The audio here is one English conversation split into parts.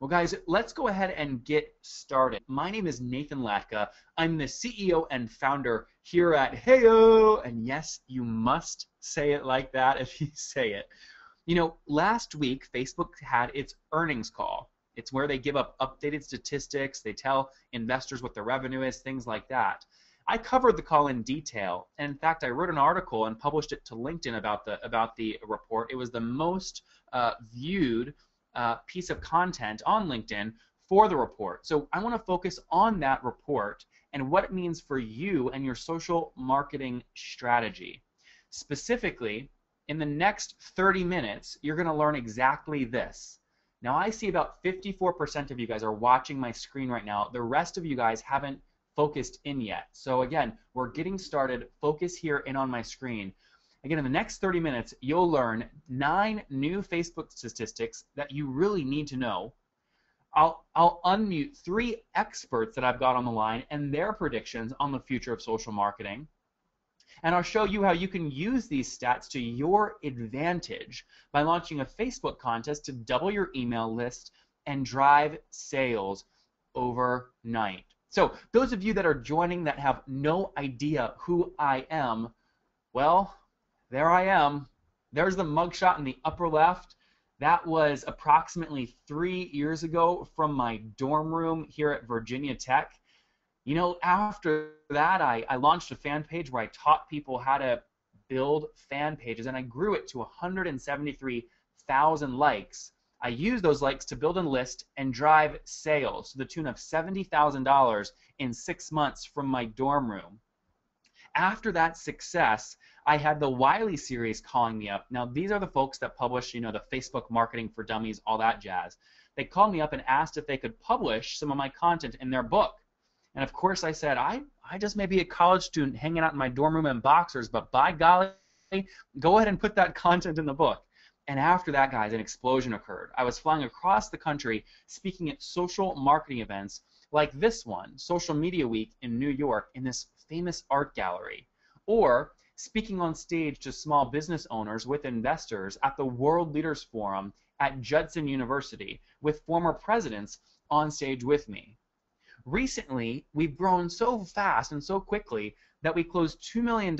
Well, guys, let's go ahead and get started. My name is Nathan Latka. I'm the CEO and founder here at Heyo. And yes, you must say it like that if you say it. You know, last week, Facebook had its earnings call. It's where they give up updated statistics. They tell investors what their revenue is, things like that. I covered the call in detail, and in fact, I wrote an article and published it to LinkedIn about the report. It was the most viewed piece of content on LinkedIn for the report. So I want to focus on that report and what it means for you and your social marketing strategy. Specifically, in the next 30 minutes, you're going to learn exactly this. Now, I see about 54% of you guys are watching my screen right now. The rest of you guys haven't focused in yet. So again, we're getting started. Focus here in on my screen. Again, in the next 30 minutes, you'll learn 9 new Facebook statistics that you really need to know. I'll unmute 3 experts that I've got on the line and their predictions on the future of social marketing. And I'll show you how you can use these stats to your advantage by launching a Facebook contest to double your email list and drive sales overnight. So those of you that are joining that have no idea who I am, well, there I am. There's the mugshot in the upper left. That was approximately 3 years ago from my dorm room here at Virginia Tech. You know, after that, I launched a fan page where I taught people how to build fan pages, and I grew it to 173,000 likes. I used those likes to build a list and drive sales to the tune of $70,000 in 6 months from my dorm room. After that success, I had the Wiley series calling me up. Now, these are the folks that publish, you know, the Facebook Marketing for Dummies, all that jazz. They called me up and asked if they could publish some of my content in their book. And of course, I said, I just may be a college student hanging out in my dorm room in boxers, but by golly, go ahead and put that content in the book. And after that, guys, an explosion occurred. I was flying across the country speaking at social marketing events like this one, Social Media Week in New York, in this famous art gallery, or speaking on stage to small business owners with investors at the World Leaders Forum at Judson University with former presidents on stage with me. Recently, we've grown so fast and so quickly that we closed $2 million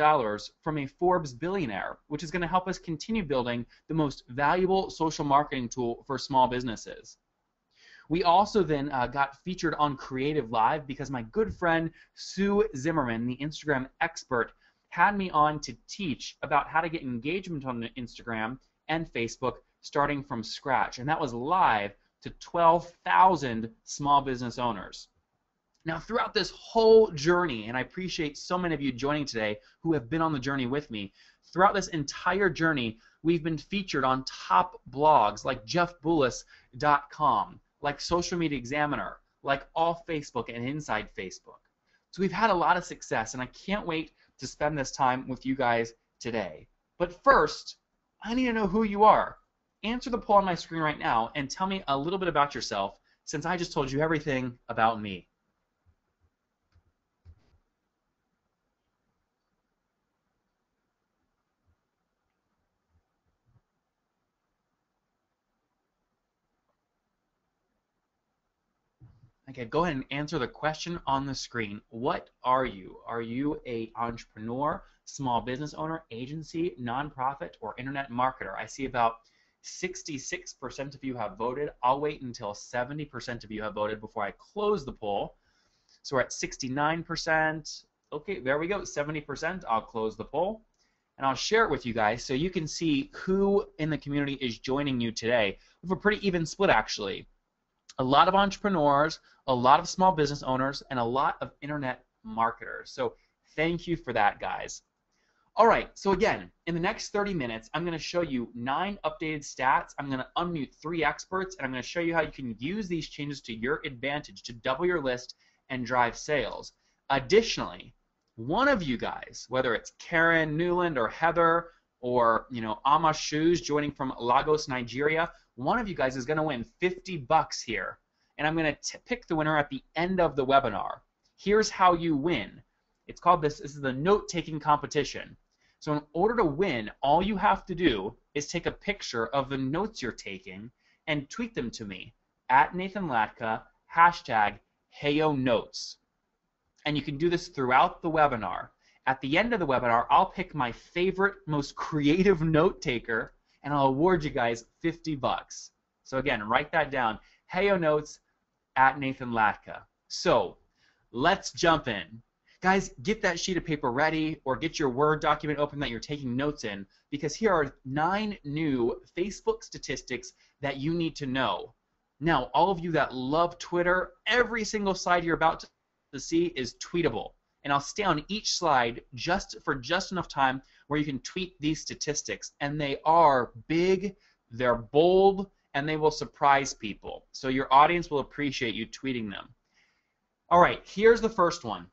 from a Forbes billionaire, which is going to help us continue building the most valuable social marketing tool for small businesses. We also then got featured on Creative Live because my good friend Sue Zimmerman, the Instagram expert, had me on to teach about how to get engagement on Instagram and Facebook starting from scratch. And that was live to 12,000 small business owners. Now, throughout this whole journey, and I appreciate so many of you joining today who have been on the journey with me, throughout this entire journey, we've been featured on top blogs like jeffbullis.com, like Social Media Examiner, like All Facebook and Inside Facebook. So we've had a lot of success, and I can't wait to spend this time with you guys today. But first, I need to know who you are. Answer the poll on my screen right now and tell me a little bit about yourself, since I just told you everything about me. Okay, go ahead and answer the question on the screen. What are you? Are you an entrepreneur, small business owner, agency, nonprofit, or internet marketer? I see about 66% of you have voted. I'll wait until 70% of you have voted before I close the poll. So we're at 69%. Okay, there we go, 70%. I'll close the poll, and I'll share it with you guys so you can see who in the community is joining you today. We have a pretty even split, actually. A lot of entrepreneurs, a lot of small business owners, and a lot of internet marketers. So thank you for that, guys. All right, so again, in the next 30 minutes, I'm going to show you 9 updated stats. I'm going to unmute 3 experts, and I'm going to show you how you can use these changes to your advantage to double your list and drive sales. Additionally, one of you guys, whether it's Karen Newland or Heather or Ama Shoes joining from Lagos, Nigeria, one of you guys is going to win $50 here, and I'm going to pick the winner at the end of the webinar. Here's how you win. It's called this is the note-taking competition. So in order to win, all you have to do is take a picture of the notes you're taking and tweet them to me at Nathan Latka, hashtag Heyo Notes. And you can do this throughout the webinar. At the end of the webinar, I'll pick my favorite, most creative note taker, and I'll award you guys 50 bucks. So again, write that down. Heyo Notes at Nathan Latka. So let's jump in. Guys, get that sheet of paper ready or get your Word document open that you're taking notes in, because here are 9 new Facebook statistics that you need to know. Now, all of you that love Twitter, every single slide you're about to see is tweetable. And I'll stay on each slide for just enough time where you can tweet these statistics. And they are big, they're bold, and they will surprise people. So your audience will appreciate you tweeting them. All right, here's the first one.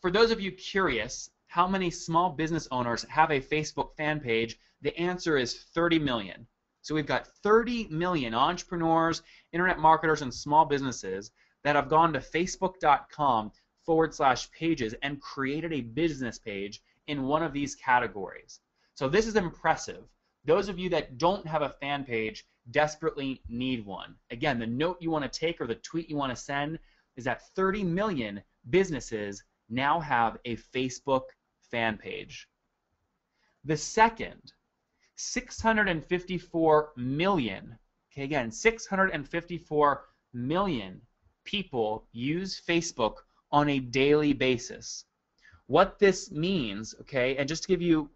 For those of you curious, how many small business owners have a Facebook fan page? The answer is 30 million. So we've got 30 million entrepreneurs, internet marketers, and small businesses that have gone to facebook.com/pages and created a business page in one of these categories. So this is impressive. Those of you that don't have a fan page desperately need one. Again, the note you want to take or the tweet you want to send is that 30 million businesses now have a Facebook fan page. The second, 654 million, okay, again, 654 million people use Facebook on a daily basis. What this means, okay, and just to give you,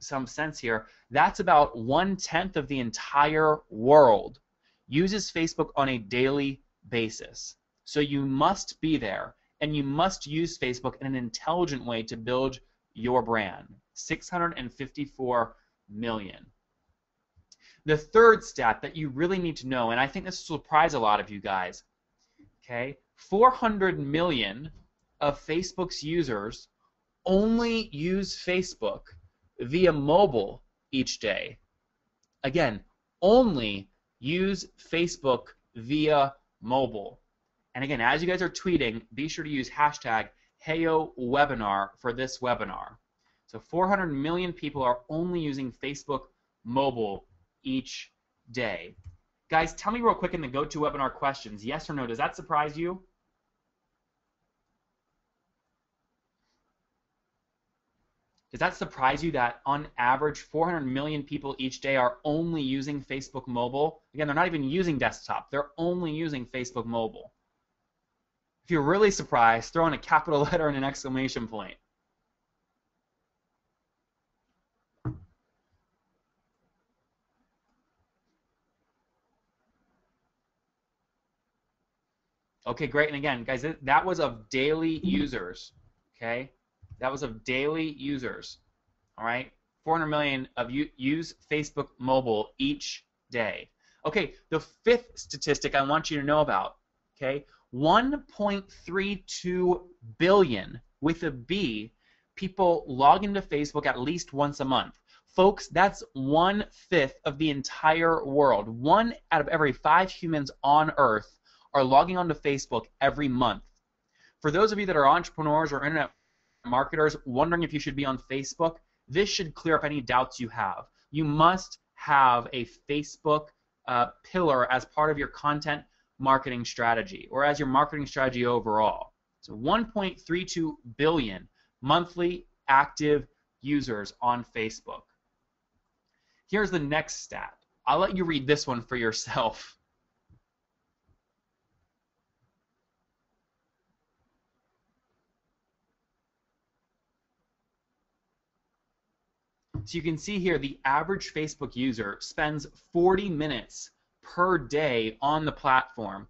some sense here, that's about 1/10 of the entire world uses Facebook on a daily basis. So you must be there, and you must use Facebook in an intelligent way to build your brand. 654 million. The third stat that you really need to know, and I think this will surprise a lot of you guys, okay, 400 million of Facebook's users only use Facebook via mobile each day. Again, only use Facebook via mobile. And again, as you guys are tweeting, be sure to use hashtag HeyoWebinar for this webinar. So 400 million people are only using Facebook mobile each day. Guys, tell me real quick in the GoToWebinar questions, yes or no, does that surprise you? Does that surprise you that on average 400 million people each day are only using Facebook mobile? Again, they're not even using desktop, they're only using Facebook mobile. If you're really surprised, throw in a capital letter and an exclamation point. Okay, great. And again, guys, that was of daily users. Okay, that was of daily users. All right, 400 million of you use Facebook mobile each day. Okay, the fifth statistic I want you to know about. Okay, 1.32 billion with a B people log into Facebook at least once a month. Folks, that's 1/5 of the entire world. 1 out of every 5 humans on Earth are logging onto Facebook every month. For those of you that are entrepreneurs or internet marketers wondering if you should be on Facebook, this should clear up any doubts you have. You must have a Facebook pillar as part of your content marketing strategy or as your marketing strategy overall. So 1.32 billion monthly active users on Facebook. Here's the next stat. I'll let you read this one for yourself. So you can see here the average Facebook user spends 40 minutes per day on the platform.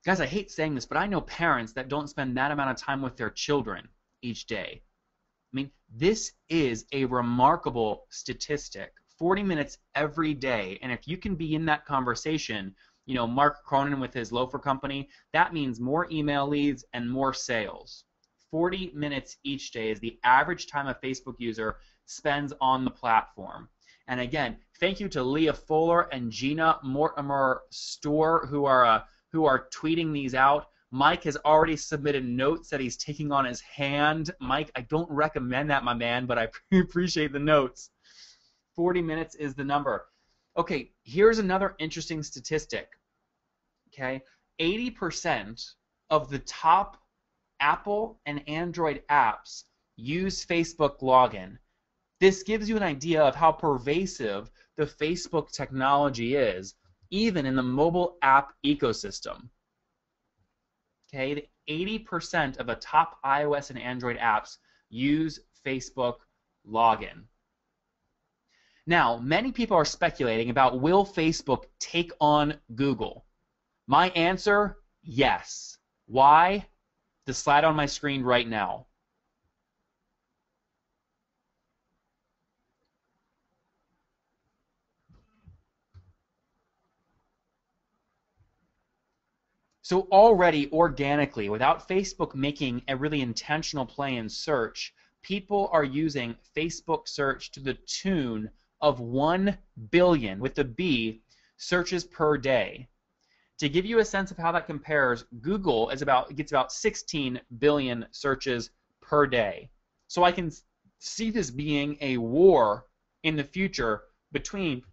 Guys, I hate saying this, but I know parents that don't spend that amount of time with their children each day. I mean, this is a remarkable statistic. 40 minutes every day, and if you can be in that conversation, Mark Cronin with his loafer company, that means more email leads and more sales. 40 minutes each day is the average time a Facebook user spends on the platform. And again, thank you to Leah Fuller and Gina Mortimer Store who are tweeting these out. Mike has already submitted notes that he's taking on his hand. Mike, I don't recommend that, my man, but I appreciate the notes. 40 minutes is the number. Okay, here's another interesting statistic. Okay, 80% of the top Apple and Android apps use Facebook login. This gives you an idea of how pervasive the Facebook technology is, even in the mobile app ecosystem. Okay, 80% of the top iOS and Android apps use Facebook login. Now, many people are speculating about, will Facebook take on Google? My answer, yes. Why? The slide on my screen right now. So already, organically, without Facebook making a really intentional play in search, people are using Facebook search to the tune of 1 billion, with the B, searches per day. To give you a sense of how that compares, Google gets about 16 billion searches per day. So I can see this being a war in the future between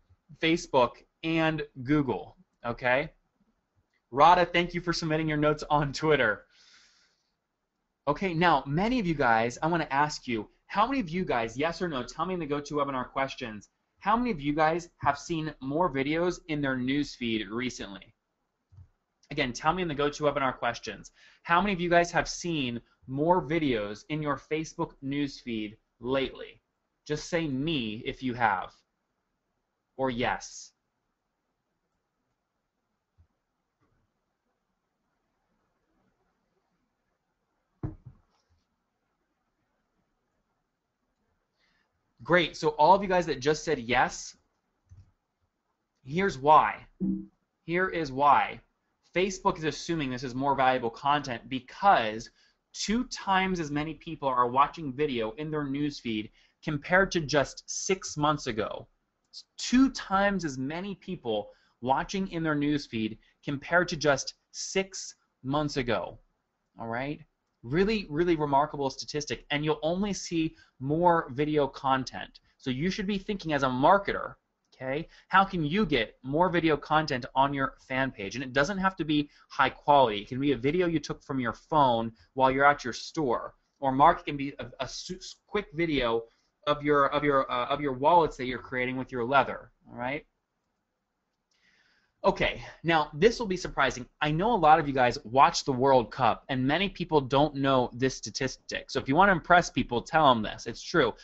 Facebook and Google, okay? Rada, thank you for submitting your notes on Twitter. Okay, now, many of you guys, I want to ask you, how many of you guys, yes or no, tell me in the GoToWebinar questions, how many of you guys have seen more videos in their newsfeed recently? Again, tell me in the GoToWebinar questions, how many of you guys have seen more videos in your Facebook newsfeed lately? Just say me if you have, or yes. Great, so all of you guys that just said yes, here's why. Here is why. Facebook is assuming this is more valuable content because 2 times as many people are watching video in their newsfeed compared to just 6 months ago. 2 times as many people watching in their newsfeed compared to just 6 months ago. All right? Really, really remarkable statistic, and you'll only see more video content. So you should be thinking as a marketer, okay, how can you get more video content on your fan page? And it doesn't have to be high quality. It can be a video you took from your phone while you're at your store, or Mark, it can be a quick video of your wallets that you're creating with your leather. All right. Okay, now this will be surprising. I know a lot of you guys watch the World Cup, and many people don't know this statistic. So if you want to impress people, tell them this. It's true.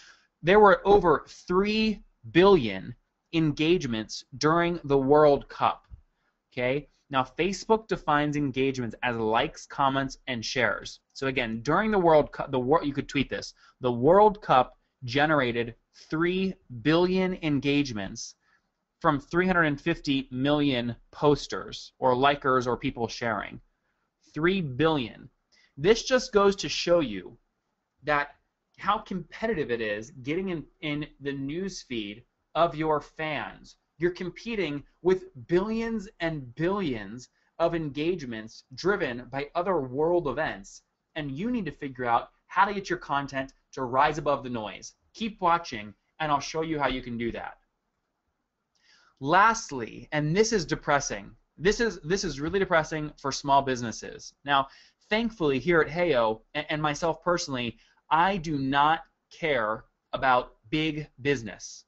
There were over 3 billion engagements during the World Cup. Okay? Now Facebook defines engagements as likes, comments, and shares. So again, during the World Cup, you could tweet this. The World Cup generated 3 billion engagements from 350 million posters or likers or people sharing. 3 billion. This just goes to show you that how competitive it is getting in the news feed of your fans. You're competing with billions and billions of engagements driven by other world events, and you need to figure out how to get your content to rise above the noise. Keep watching, and I'll show you how you can do that. Lastly, and this is depressing, this is really depressing for small businesses. Now, thankfully here at Heyo, and myself personally, I do not care about big business.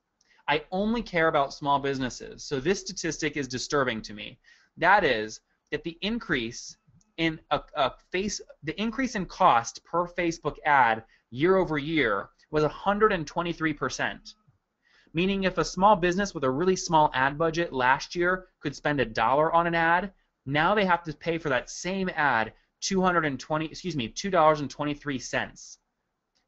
I only care about small businesses. So this statistic is disturbing to me. That is that the increase in the increase in cost per Facebook ad year over year was 123%. Meaning if a small business with a really small ad budget last year could spend $1 on an ad, now they have to pay for that same ad $2.23.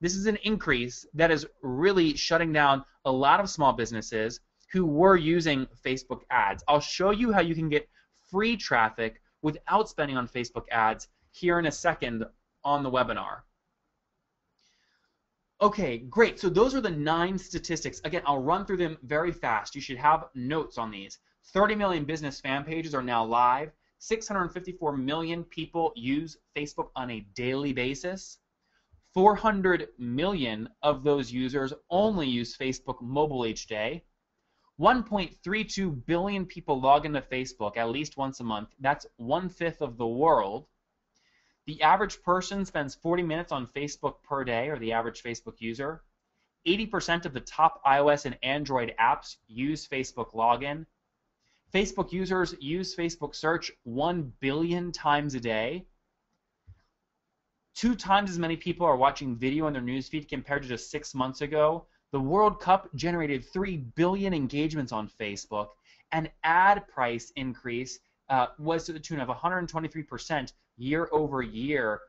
This is an increase that is really shutting down a lot of small businesses who were using Facebook ads. I'll show you how you can get free traffic without spending on Facebook ads here in a second on the webinar. Okay, great. So those are the 9 statistics. Again, I'll run through them very fast. You should have notes on these. 30 million business fan pages are now live. 654 million people use Facebook on a daily basis. 400 million of those users only use Facebook mobile each day. 1.32 billion people log into Facebook at least once a month. That's 1/5 of the world. The average person spends 40 minutes on Facebook per day, or the average Facebook user. 80% of the top iOS and Android apps use Facebook login. Facebook users use Facebook search 1 billion times a day. 2 times as many people are watching video in their newsfeed compared to just 6 months ago. The World Cup generated 3 billion engagements on Facebook. An ad price increase was to the tune of 123% year over year,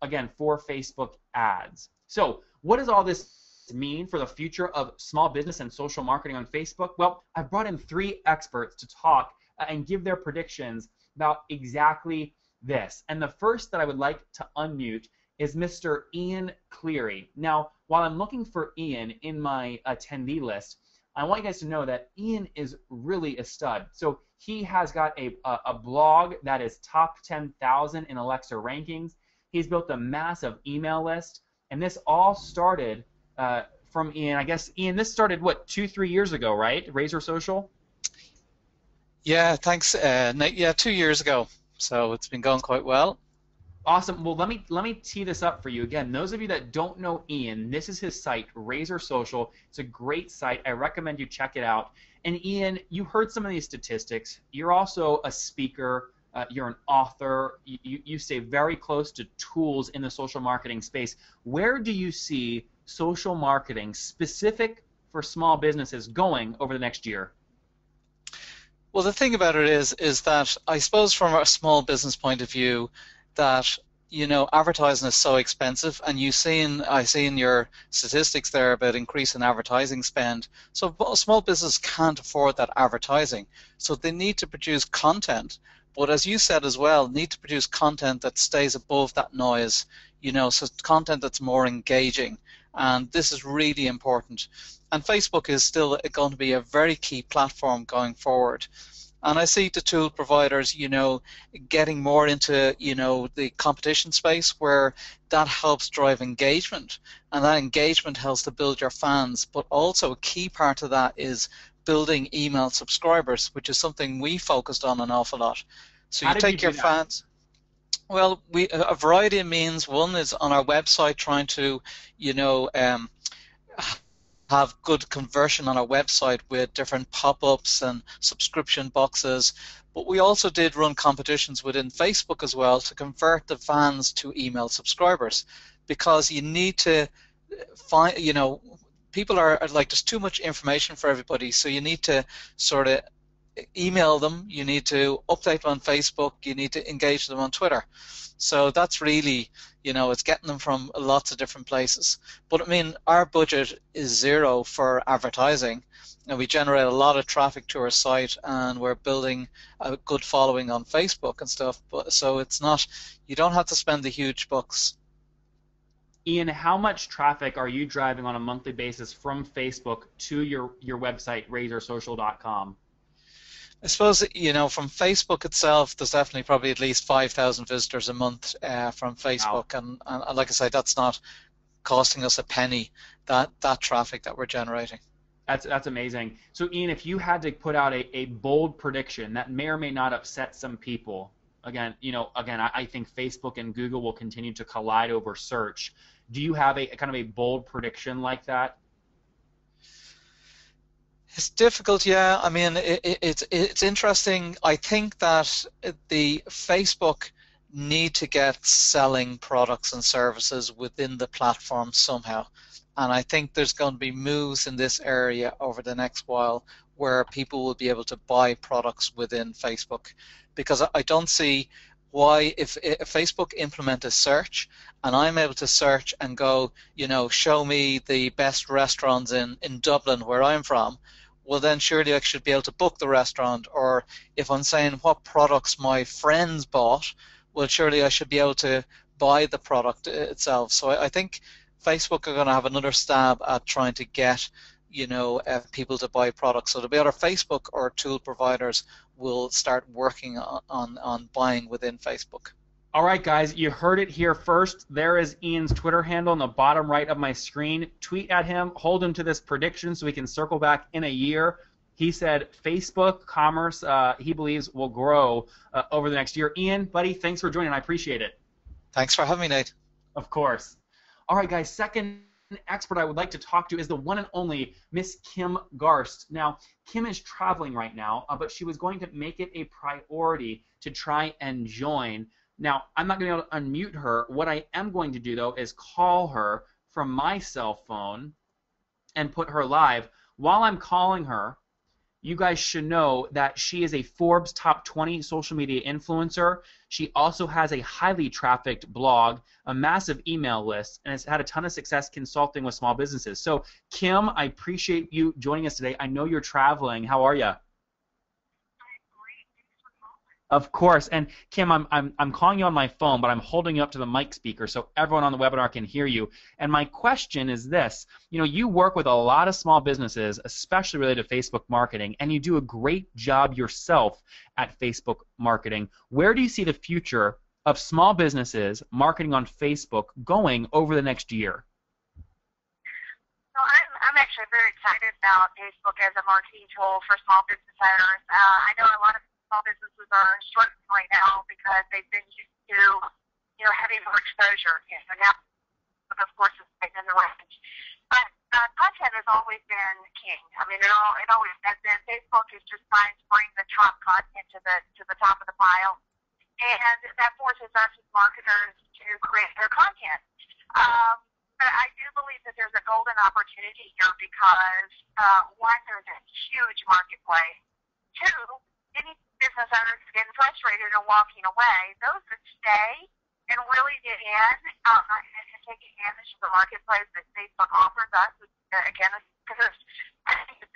again, for Facebook ads. So what does all this mean for the future of small business and social marketing on Facebook? Well, I've brought in 3 experts to talk and give their predictions about exactly this. And the first that I would like to unmute is Mr. Ian Cleary. Now, while I'm looking for Ian in my attendee list, I want you guys to know that Ian is really a stud. So he has got a blog that is top 10,000 in Alexa rankings. He's built a massive email list, and this all started from Ian. I guess, Ian, this started, what, 2-3 years ago, right? Razor Social? Yeah, thanks, Nate. Yeah, 2 years ago. So it's been going quite well. Awesome. Well, let me tee this up for you. Again, those of you that don't know Ian, this is his site, Razor Social. It's a great site. I recommend you check it out. And Ian, you heard some of these statistics. You're also a speaker. You're an author. You stay very close to tools in the social marketing space. Where do you see social marketing specific for small businesses going over the next year? Well, the thing about it is that I suppose from a small business point of view, that advertising is so expensive, and I see in your statistics there about increasing advertising spend. So a small business can't afford that advertising, so they need to produce content. But as you said as well, need to produce content that stays above that noise. So content that's more engaging, and this is really important. And Facebook is still going to be a very key platform going forward. And I see the tool providers, getting more into, the competition space, where that helps drive engagement, and that engagement helps to build your fans. But also a key part of that is building email subscribers, which is something we focused on an awful lot. So you take your fans. Well, a variety of means. One is on our website, trying to, have good conversion on our website with different pop-ups and subscription boxes. But we also did run competitions within Facebook as well to convert the fans to email subscribers, because you need to find, people are like, there's too much information for everybody, so you need to sort of email them, you need to update them on Facebook, you need to engage them on Twitter. So that's really, it's getting them from lots of different places. But I mean, our budget is 0 for advertising, and we generate a lot of traffic to our site, and we're building a good following on Facebook and stuff. But so it's not, you don't have to spend the huge bucks. Ian, how much traffic are you driving on a monthly basis from Facebook to your website, razorsocial.com? I suppose, from Facebook itself, there's definitely probably at least 5,000 visitors a month from Facebook. Wow. And like I say, that's not costing us a penny, that traffic that we're generating. That's amazing. So Ian, if you had to put out a bold prediction that may or may not upset some people, again, I think Facebook and Google will continue to collide over search. Do you have a kind of a bold prediction like that? It's difficult, yeah. I mean, it's interesting. I think that the Facebook need to get selling products and services within the platform somehow, and I think there's going to be moves in this area over the next while where people will be able to buy products within Facebook, because I don't see why, if Facebook implement a search and I'm able to search and go, show me the best restaurants in Dublin, where I'm from, well then surely I should be able to book the restaurant. Or if I'm saying what products my friends bought, well surely I should be able to buy the product itself. So I think Facebook are going to have another stab at trying to get people to buy products. So there'll be other Facebook or tool providers will start working on buying within Facebook. All right, guys, you heard it here first. There is Ian's Twitter handle in the bottom right of my screen. Tweet at him, hold him to this prediction so we can circle back in a year. He said Facebook commerce, he believes, will grow over the next year. Ian, buddy, thanks for joining. I appreciate it. Thanks for having me, Nate. Of course. All right, guys, second expert I would like to talk to is the one and only Miss Kim Garst. Now, Kim is traveling right now, but she was going to make it a priority to try and join. Now, I'm not going to be able to unmute her. What I am going to do, though, is call her from my cell phone and put her live. While I'm calling her, you guys should know that she is a Forbes Top 20 social media influencer. She also has a highly trafficked blog, a massive email list, and has had a ton of success consulting with small businesses. So, Kim, I appreciate you joining us today. I know you're traveling. How are you? Of course. And Kim, I'm calling you on my phone, but I'm holding you up to the mic speaker so everyone on the webinar can hear you. And my question is this. You know, you work with a lot of small businesses, especially related to Facebook marketing, and you do a great job yourself at Facebook marketing. Where do you see the future of small businesses marketing on Facebook going over the next year? So I'm actually very excited about Facebook as a marketing tool for small business owners. I know a lot of small businesses are struggling right now because they've been used to, having more exposure. Now, of course, it's in the range. But content has always been king. I mean, it always has been. Facebook is just trying to bring the top content to the top of the pile, and that forces us as marketers to create their content. But I do believe that there's a golden opportunity here because, one, there's a huge marketplace. Two, any business owners getting frustrated and walking away. Those that stay and really get in and take advantage of the marketplace that Facebook offers us, again, because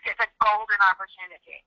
it's a golden opportunity.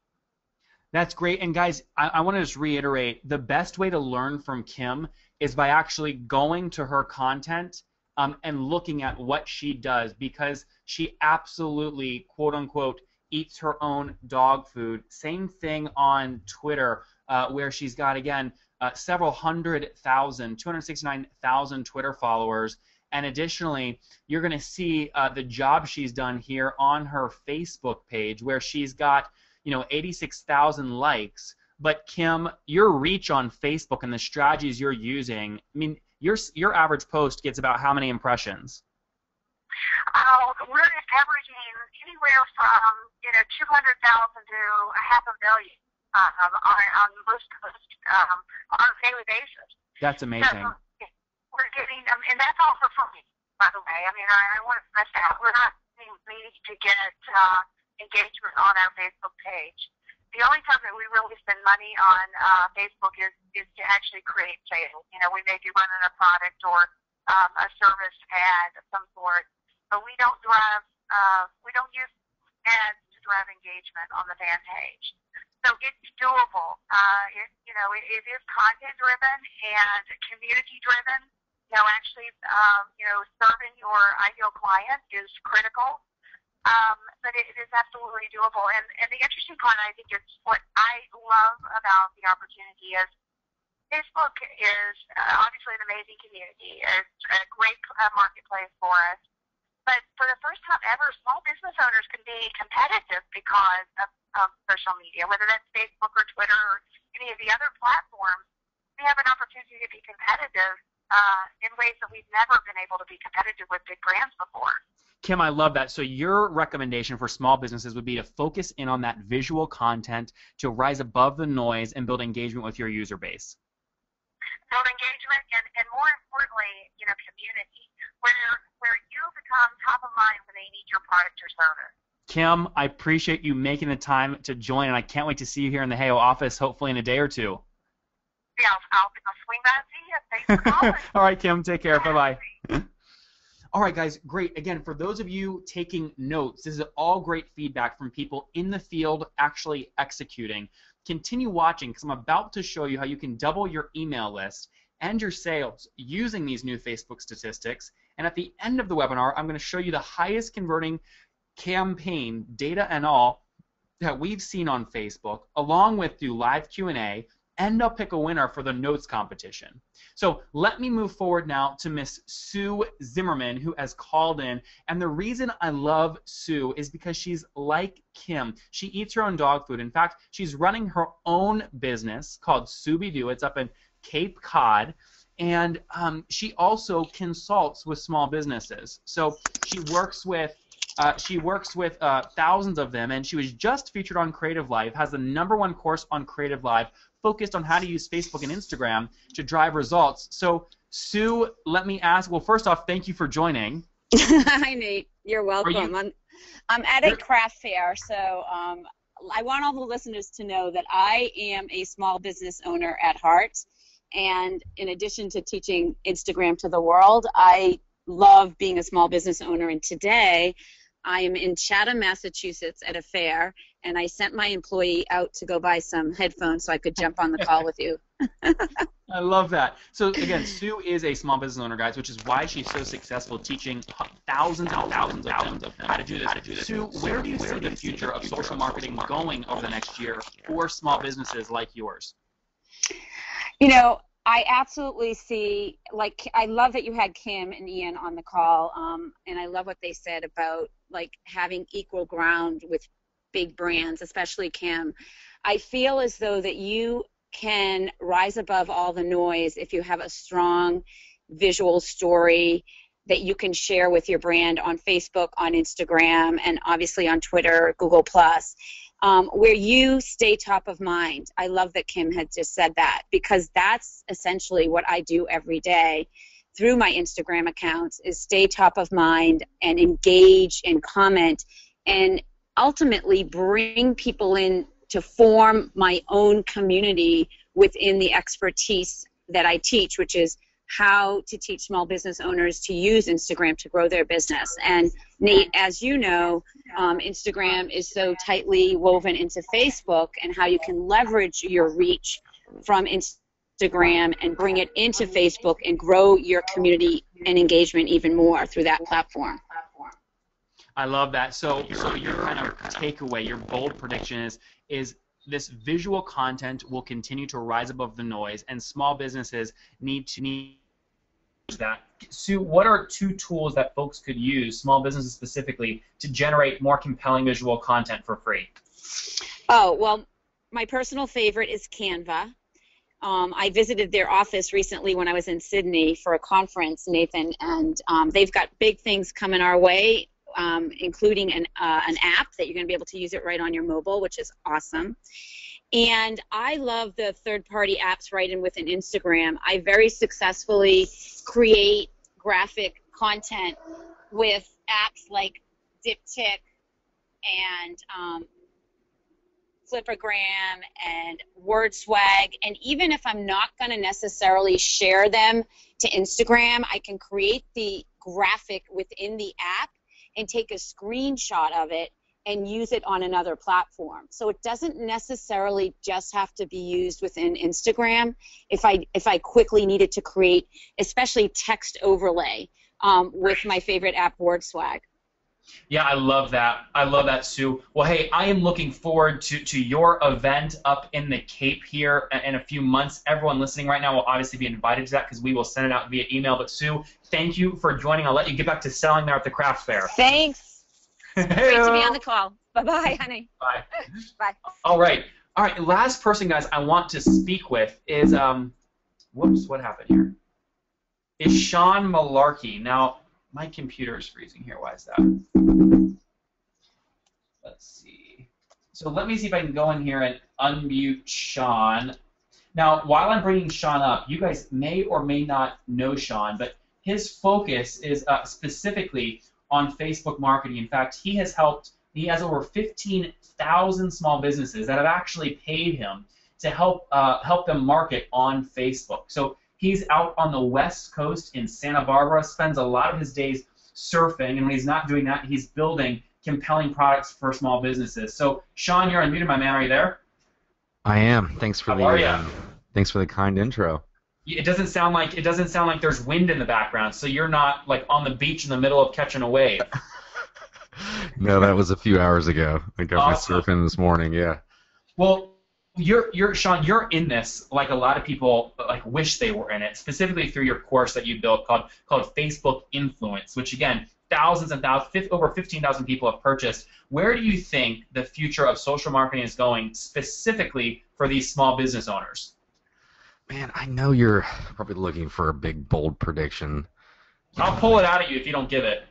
That's great. And guys, I want to just reiterate, the best way to learn from Kim is by actually going to her content and looking at what she does, because she absolutely, quote unquote, eats her own dog food. Same thing on Twitter, where she's got, again, several 269,000 Twitter followers. And additionally, you're going to see the job she's done here on her Facebook page, where she's got 86,000 likes. But Kim, your reach on Facebook and the strategies you're using, I mean, your average post gets about how many impressions? We're averaging anywhere from 200,000 to a half a million on most posts on a daily basis. That's amazing. So we're getting, and that's all for free, by the way. I mean, I want to stress that we're not needing to get engagement on our Facebook page. The only time that we really spend money on Facebook is to actually create sales. We may be running a product or a service ad of some sort, but we don't use ads to drive engagement on the fan page. So it's doable. It is content driven and community driven. Actually, serving your ideal client is critical. But it is absolutely doable. And the interesting part, I think, is what I love about the opportunity is Facebook is obviously an amazing community. It's a great marketplace for us. But for the first time ever, small business owners can be competitive because of social media, whether that's Facebook or Twitter or any of the other platforms. We have an opportunity to be competitive in ways that we've never been able to be competitive with big brands before. Kim, I love that. So your recommendation for small businesses would be to focus in on that visual content to rise above the noise and build engagement with your user base. Build engagement and more importantly, community, where you become top of mind when they need your product or service. Kim, I appreciate you making the time to join, and I can't wait to see you here in the Heyo office, hopefully in a day or two. Yeah, I'll swing by and see you. Thanks for calling. All right, Kim, take care. Bye-bye. All right, guys, great. Again, for those of you taking notes, this is all great feedback from people in the field actually executing. Continue watching because I'm about to show you how you can double your email list and your sales using these new Facebook statistics. And at the end of the webinar, I'm going to show you the highest converting campaign, data and all, that we've seen on Facebook, along with do live Q&A and they'll pick a winner for the notes competition. So let me move forward now to Miss Sue Zimmerman, who has called in. And the reason I love Sue is because she's like Kim. She eats her own dog food. In fact, she's running her own business called Scooby-Doo. It's up in Cape Cod. And she also consults with small businesses. So she works with thousands of them, and she was just featured on Creative Live, has the #1 course on Creative Live, focused on how to use Facebook and Instagram to drive results. So, Sue, let me ask, well, first off, thank you for joining. Hi, Nate. You're welcome. I'm at a craft fair, so I want all the listeners to know that I am a small business owner at heart, and in addition to teaching Instagram to the world, I love being a small business owner, and today I am in Chatham, Massachusetts at a fair, and I sent my employee out to go buy some headphones so I could jump on the call with you. I love that. So again, Sue is a small business owner, guys, which is why she's so successful teaching thousands and thousands of them how to do this. Sue, where do you see the future of social marketing going over the next year for small businesses like yours? You know, I absolutely see, like, I love that you had Kim and Ian on the call, and I love what they said about, like, having equal ground with big brands, especially Kim. I feel as though that you can rise above all the noise if you have a strong visual story that you can share with your brand on Facebook, on Instagram, and obviously on Twitter, Google+. Where you stay top of mind. I love that Kim had just said that, because that's essentially what I do every day through my Instagram accounts, is stay top of mind and engage and comment and ultimately bring people in to form my own community within the expertise that I teach, which is how to teach small business owners to use Instagram to grow their business. And Nate, as you know, Instagram is so tightly woven into Facebook, and how you can leverage your reach from Instagram and bring it into Facebook and grow your community and engagement even more through that platform. I love that. So your kind of takeaway, your bold prediction is this visual content will continue to rise above the noise, and small businesses need that. Sue, what are 2 tools that folks could use, small businesses specifically, to generate more compelling visual content for free? Oh, well, my personal favorite is Canva. I visited their office recently when I was in Sydney for a conference, Nathan, and they've got big things coming our way, including an app that you're going to be able to use it right on your mobile, which is awesome. And I love the third-party apps right in within Instagram. I very successfully create graphic content with apps like Diptyque and Flippergram and WordSwag. And even if I'm not going to necessarily share them to Instagram, I can create the graphic within the app and take a screenshot of it and use it on another platform. So it doesn't necessarily just have to be used within Instagram. If I quickly needed to create, especially text overlay with my favorite app, WordSwag. Yeah, I love that. I love that, Sue. Well, hey, I am looking forward to your event up in the Cape here in a few months. Everyone listening right now will obviously be invited to that, because we will send it out via email. But Sue, thank you for joining. I'll let you get back to selling there at the craft fair. Thanks. Great to be on the call. Bye-bye, honey. Bye. Bye. All right. Last person, guys, I want to speak with is whoops, what happened here? Is Sean Malarkey. Now, my computer is freezing here. Why is that? Let's see. So let me see if I can go in here and unmute Sean. Now, while I'm bringing Sean up, you guys may or may not know Sean, but his focus is specifically on Facebook marketing. In fact, he has over 15,000 small businesses that have actually paid him to help them market on Facebook. So he's out on the West Coast in Santa Barbara, spends a lot of his days surfing, and when he's not doing that, he's building compelling products for small businesses. So, Sean, you're unmuted, my man. Are you there? I am. Thanks for thanks for the kind intro. It doesn't sound like there's wind in the background, so you're not like on the beach in the middle of catching a wave. No, that was a few hours ago. I got my surfing this morning. Yeah. Well, you're Sean, you're in this like a lot of people like wish they were in it, specifically through your course that you built called Facebook Influence, which again thousands and thousands, over 15,000 people have purchased. Where do you think the future of social marketing is going, specifically for these small business owners? Man, I know you're probably looking for a big, bold prediction. I'll pull it out at you if you don't give it.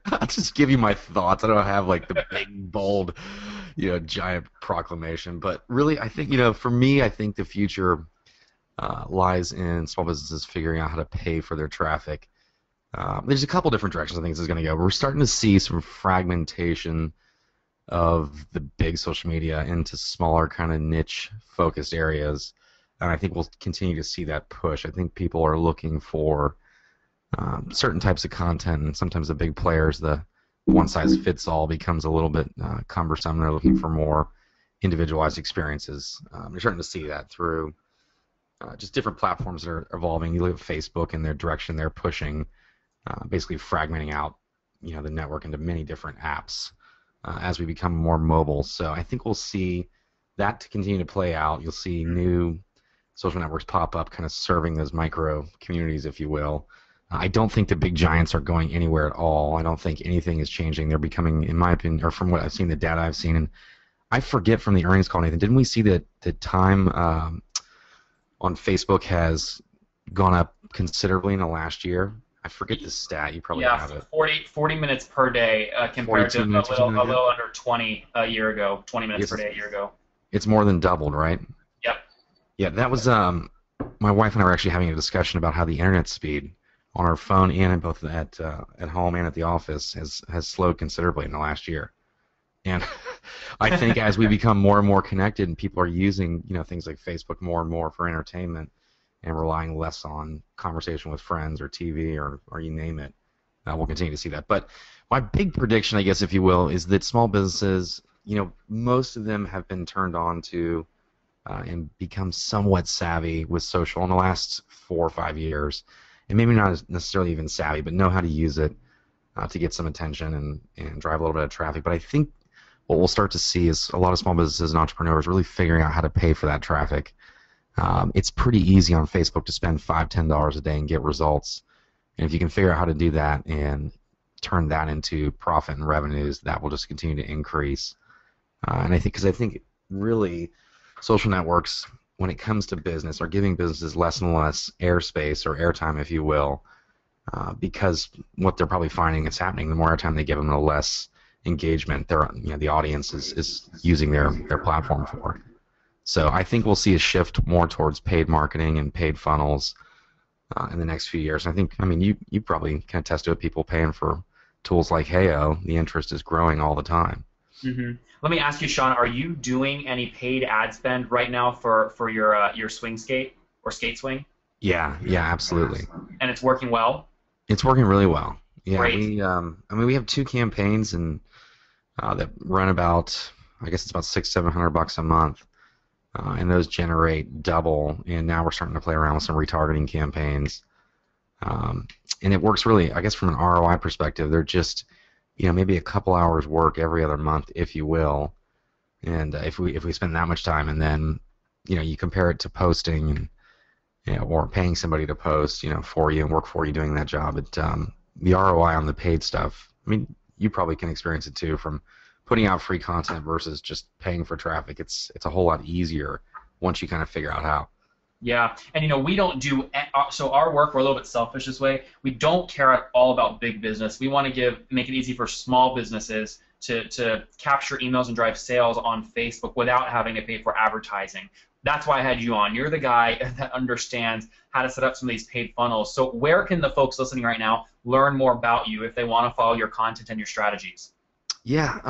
I'll just give you my thoughts. I don't have like the big, bold, giant proclamation. But really, I think, for me, I think the future lies in small businesses figuring out how to pay for their traffic. There's a couple different directions I think this is going to go. We're starting to see some fragmentation of the big social media into smaller kind of niche-focused areas. And I think we'll continue to see that push. I think people are looking for certain types of content, and sometimes the big players, the one-size-fits-all becomes a little bit cumbersome. They're looking for more individualized experiences. You're starting to see that through just different platforms that are evolving. You look at Facebook and their direction they're pushing, basically fragmenting out the network into many different apps as we become more mobile. So I think we'll see that to continue to play out. You'll see new social networks pop up, kind of serving those micro communities, if you will. I don't think the big giants are going anywhere at all. I don't think anything is changing. They're becoming, in my opinion, or from what I've seen, the data I've seen, and I forget from the earnings call, Nathan, didn't we see that the time on Facebook has gone up considerably in the last year? I forget the stat. You probably have it. 40 minutes per day compared to a little under 20 a year ago. 20 minutes per day a year ago. It's more than doubled, right? Yep. Yeah, that was my wife and I were actually having a discussion about how the internet speed on our phone and both at home and at the office has slowed considerably in the last year. And I think as we become more and more connected and people are using things like Facebook more and more for entertainment and relying less on conversation with friends or TV or you name it, we'll continue to see that. But my big prediction, I guess, if you will, is that small businesses, most of them have been turned on to and become somewhat savvy with social in the last 4 or 5 years. And maybe not necessarily even savvy, but know how to use it to get some attention and drive a little bit of traffic. But I think what we'll start to see is a lot of small businesses and entrepreneurs really figuring out how to pay for that traffic. It's pretty easy on Facebook to spend $5, $10 a day and get results. And if you can figure out how to do that and turn that into profit and revenues, that will just continue to increase. And I think really social networks, when it comes to business, are giving businesses less and less airspace or airtime, if you will, because what they're probably finding is happening. The more airtime they give them, the less engagement the audience is using their platform for. So I think we'll see a shift more towards paid marketing and paid funnels in the next few years. You probably can attest to it. People paying for tools like Heyo, the interest is growing all the time. Mm-hmm. Let me ask you, Sean, are you doing any paid ad spend right now for your swing skate or skate swing? Yeah, absolutely. And it's working well? It's working really well. Yeah, great. We have 2 campaigns and that run about, I guess it's about $600-700 a month, and those generate double. And now we're starting to play around with some retargeting campaigns, and it works really. I guess from an ROI perspective, they're just maybe a couple hours work every other month, if you will. And if we spend that much time, and then you compare it to posting and or paying somebody to post for you and work for you doing that job, the ROI on the paid stuff, you probably can experience it too, from putting out free content versus just paying for traffic. It's a whole lot easier once you kind of figure out how. Yeah, and we don't do, so our work, we're a little bit selfish this way. We don't care at all about big business. We want to make it easy for small businesses to capture emails and drive sales on Facebook without having to pay for advertising. That's why I had you on. You're the guy that understands how to set up some of these paid funnels. So where can the folks listening right now learn more about you if they want to follow your content and your strategies? Yeah,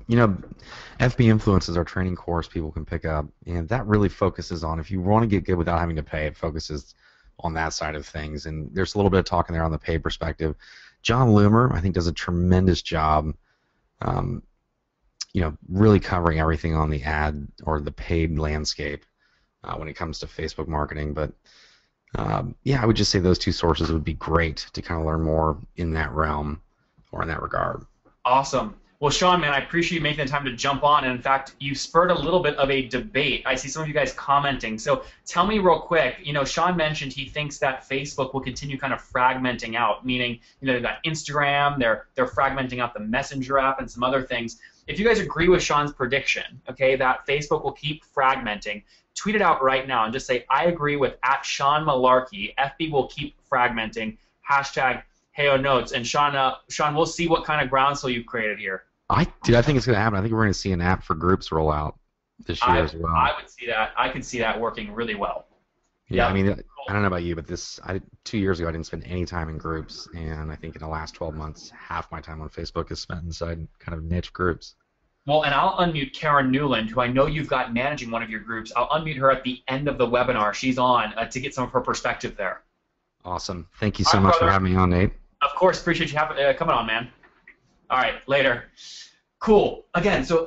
FB Influence is our training course people can pick up, and that really focuses on, if you want to get good without having to pay, it focuses on that side of things. And there's a little bit of talking there on the paid perspective. John Loomer, I think, does a tremendous job really covering everything on the ad or the paid landscape when it comes to Facebook marketing. But I would just say those 2 sources would be great to kind of learn more in that realm or in that regard. Awesome. Well, Sean, man, I appreciate you making the time to jump on. And in fact, you spurred a little bit of a debate. I see some of you guys commenting. So tell me real quick, Sean mentioned he thinks that Facebook will continue kind of fragmenting out, meaning, they've got Instagram, they're fragmenting out the Messenger app and some other things. If you guys agree with Sean's prediction, okay, that Facebook will keep fragmenting, tweet it out right now and just say, I agree with @Sean Malarkey. FB will keep fragmenting. #Heyo Notes. And Sean, we'll see what kind of groundswell you've created here. I think it's going to happen. I think we're going to see an app for groups roll out this year as well. I would see that. I could see that working really well. Yeah, I mean, I don't know about you, but 2 years ago I didn't spend any time in groups, and I think in the last 12 months, half my time on Facebook is spent inside kind of niche groups. Well, and I'll unmute Karen Newland, who I know you've got managing one of your groups. I'll unmute her at the end of the webinar. She's on to get some of her perspective there. Awesome. Thank you so much for having me on, Nate. Of course. Appreciate you coming on, man. All right, later. Cool. Again, so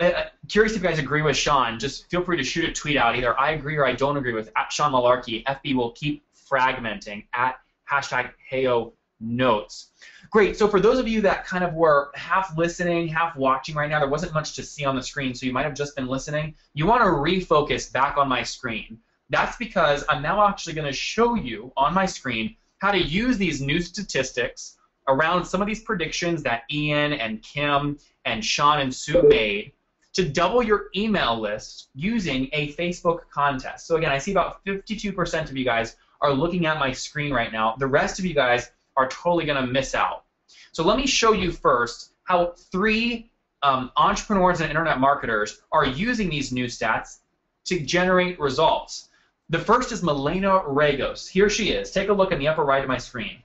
curious if you guys agree with Sean. Just feel free to shoot a tweet out. Either I agree or I don't agree with @Sean Malarkey. FB will keep fragmenting #Heyo Notes. Great. So for those of you that kind of were half listening, half watching right now, there wasn't much to see on the screen, so you might have just been listening. You want to refocus back on my screen. That's because I'm now actually going to show you on my screen how to use these new statistics around some of these predictions that Ian and Kim and Sean and Sue made to double your email list using a Facebook contest. So again, I see about 52% of you guys are looking at my screen right now. The rest of you guys are totally going to miss out. So let me show you first how 3 entrepreneurs and internet marketers are using these new stats to generate results. The first is Milena Regos. Here she is. Take a look in the upper right of my screen.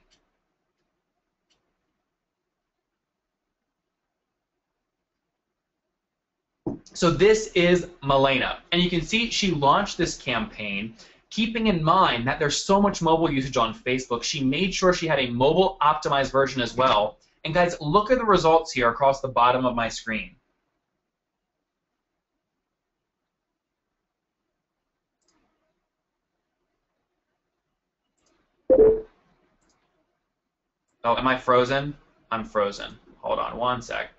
So this is Milena, and you can see she launched this campaign keeping in mind that there's so much mobile usage on Facebook. She made sure she had a mobile optimized version as well. And guys, look at the results here across the bottom of my screen. Oh, am I frozen? I'm frozen. Hold on one sec.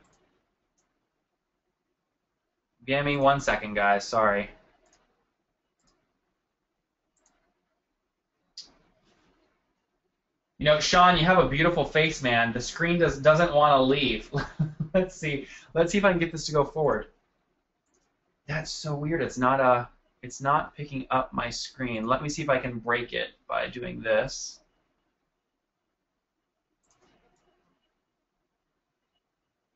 Give me 1 second, guys. Sorry. Sean, you have a beautiful face, man. The screen doesn't want to leave. Let's see. Let's see if I can get this to go forward. That's so weird. It's not picking up my screen. Let me see if I can break it by doing this.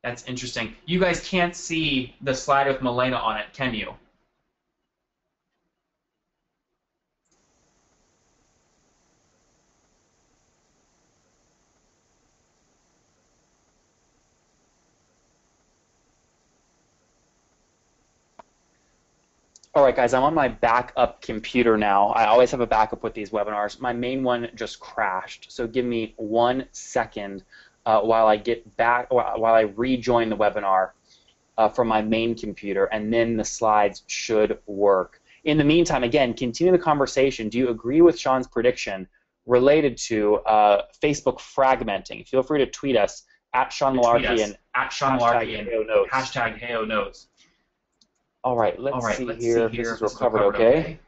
That's interesting. You guys can't see the slide with Milena on it, can you? All right, guys, I'm on my backup computer now. I always have a backup with these webinars. My main one just crashed, so give me 1 second while I get back, while I rejoin the webinar from my main computer, and then the slides should work. In the meantime, again, continue the conversation. Do you agree with Sean's prediction related to Facebook fragmenting? Feel free to tweet us @Sean Malarkey and #Heyo Notes. All right, let's see here if this is recovered okay.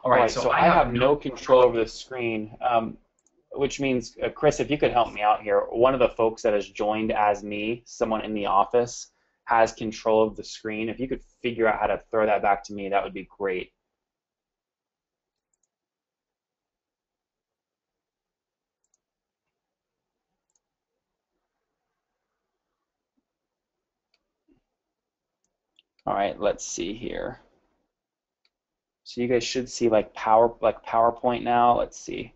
All right, so I have no control over the screen, which means, Chris, if you could help me out here, one of the folks that has joined as me, someone in the office, has control of the screen. If you could figure out how to throw that back to me, that would be great. All right, let's see here. So you guys should see like PowerPoint now. Let's see.